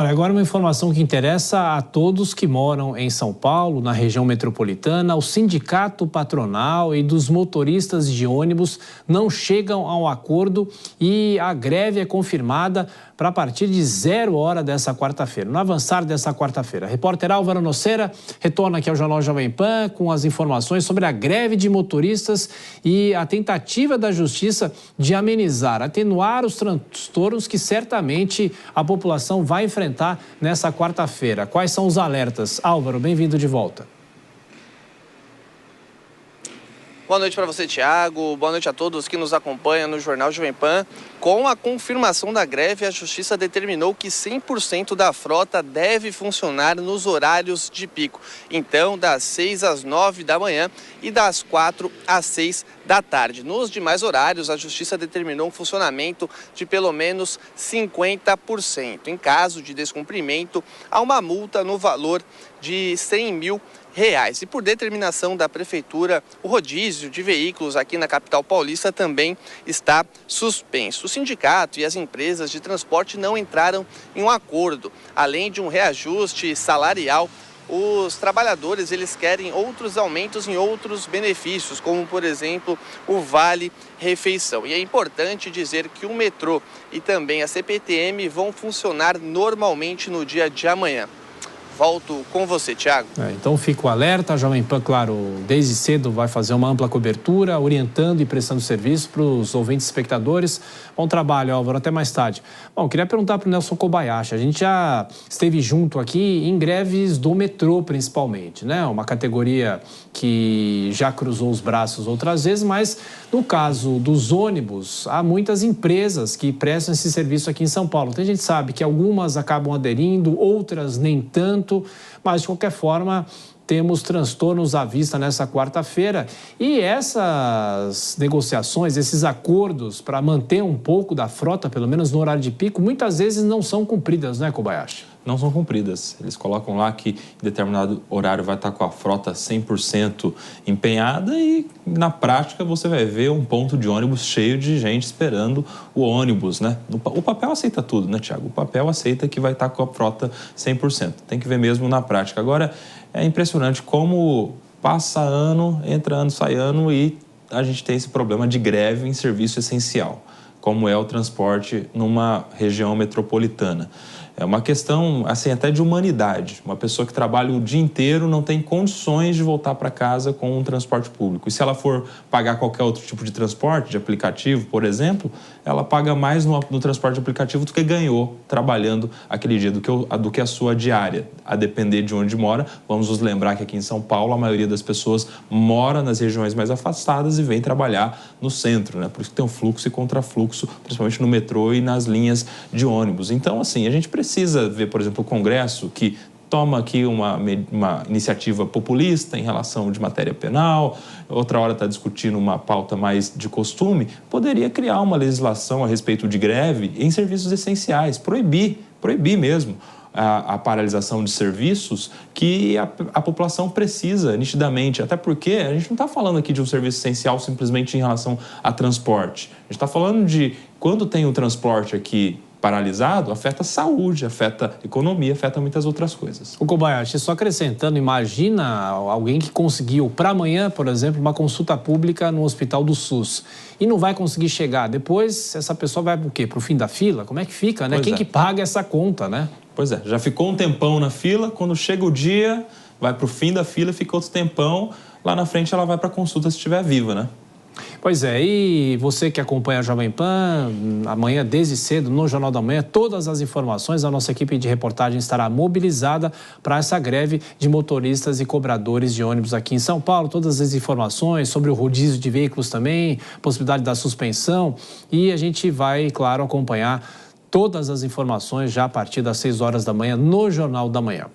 Olha, agora uma informação que interessa a todos que moram em São Paulo, na região metropolitana. O sindicato patronal e dos motoristas de ônibus não chegam ao acordo e a greve é confirmada para a partir de 0 hora dessa quarta-feira, no avançar dessa quarta-feira. A repórter Álvaro Nocera retorna aqui ao Jornal Jovem Pan com as informações sobre a greve de motoristas e a tentativa da Justiça de amenizar, atenuar os transtornos que certamente a população vai enfrentar nessa quarta-feira. Quais são os alertas? Álvaro, bem-vindo de volta. Boa noite para você, Thiago. Boa noite a todos que nos acompanham no Jornal Jovem Pan. Com a confirmação da greve, a Justiça determinou que 100% da frota deve funcionar nos horários de pico. Então, das 6 às 9 da manhã e das 4 às 6 da tarde. Nos demais horários, a Justiça determinou um funcionamento de pelo menos 50%. Em caso de descumprimento, há uma multa no valor de R$100 mil. E por determinação da Prefeitura, o rodízio de veículos aqui na capital paulista também está suspenso. O sindicato e as empresas de transporte não entraram em um acordo. Além de um reajuste salarial, os trabalhadores eles querem outros aumentos em outros benefícios, como, por exemplo, o Vale Refeição. E é importante dizer que o metrô e também a CPTM vão funcionar normalmente no dia de amanhã. Volto com você, Thiago. Então fica o alerta, a Jovem Pan, claro, desde cedo vai fazer uma ampla cobertura, orientando e prestando serviço para os ouvintes e espectadores. Bom trabalho, Álvaro, até mais tarde. Bom, queria perguntar para o Nelson Kobayashi, a gente já esteve junto aqui em greves do metrô, principalmente, né? Uma categoria que já cruzou os braços outras vezes, mas no caso dos ônibus, há muitas empresas que prestam esse serviço aqui em São Paulo. A gente sabe que algumas acabam aderindo, outras nem tanto, mas de qualquer forma temos transtornos à vista nessa quarta-feira e essas negociações, esses acordos para manter um pouco da frota, pelo menos no horário de pico, muitas vezes não são cumpridas, né, Kobayashi? Não são cumpridas. Eles colocam lá que em determinado horário vai estar com a frota 100% empenhada e na prática você vai ver um ponto de ônibus cheio de gente esperando o ônibus, né? O papel aceita tudo, né, Thiago? O papel aceita que vai estar com a frota 100%. Tem que ver mesmo na prática. Agora, é impressionante como passa ano, entra ano, sai ano e a gente tem esse problema de greve em serviço essencial, como é o transporte numa região metropolitana. É uma questão, assim, até de humanidade. Uma pessoa que trabalha o dia inteiro não tem condições de voltar para casa com um transporte público. E se ela for pagar qualquer outro tipo de transporte, de aplicativo, por exemplo, ela paga mais no transporte de aplicativo do que ganhou trabalhando aquele dia, do que a sua diária. A depender de onde mora, vamos nos lembrar que aqui em São Paulo a maioria das pessoas mora nas regiões mais afastadas e vem trabalhar no centro, né? Por isso que tem um fluxo e contrafluxo, principalmente no metrô e nas linhas de ônibus. Então, assim, a gente precisa ver, por exemplo, o Congresso que toma aqui uma iniciativa populista em relação de matéria penal, outra hora está discutindo uma pauta mais de costume, poderia criar uma legislação a respeito de greve em serviços essenciais, proibir mesmo a paralisação de serviços que a população precisa nitidamente, até porque a gente não está falando aqui de um serviço essencial simplesmente em relação a transporte, a gente está falando de quando tem o transporte aqui paralisado, afeta a saúde, afeta a economia, afeta muitas outras coisas. O Kobayashi, só acrescentando, imagina alguém que conseguiu para amanhã, por exemplo, uma consulta pública no hospital do SUS e não vai conseguir chegar. Depois, essa pessoa vai para o quê? Para o fim da fila? Como é que fica, né? Quem que paga essa conta, né? Pois é, já ficou um tempão na fila, quando chega o dia, vai para o fim da fila, fica outro tempão, lá na frente ela vai para a consulta se estiver viva, né? Pois é, e você que acompanha a Jovem Pan, amanhã desde cedo, no Jornal da Manhã, todas as informações, a nossa equipe de reportagem estará mobilizada para essa greve de motoristas e cobradores de ônibus aqui em São Paulo. Todas as informações sobre o rodízio de veículos também, possibilidade da suspensão, e a gente vai, claro, acompanhar todas as informações já a partir das 6 horas da manhã no Jornal da Manhã.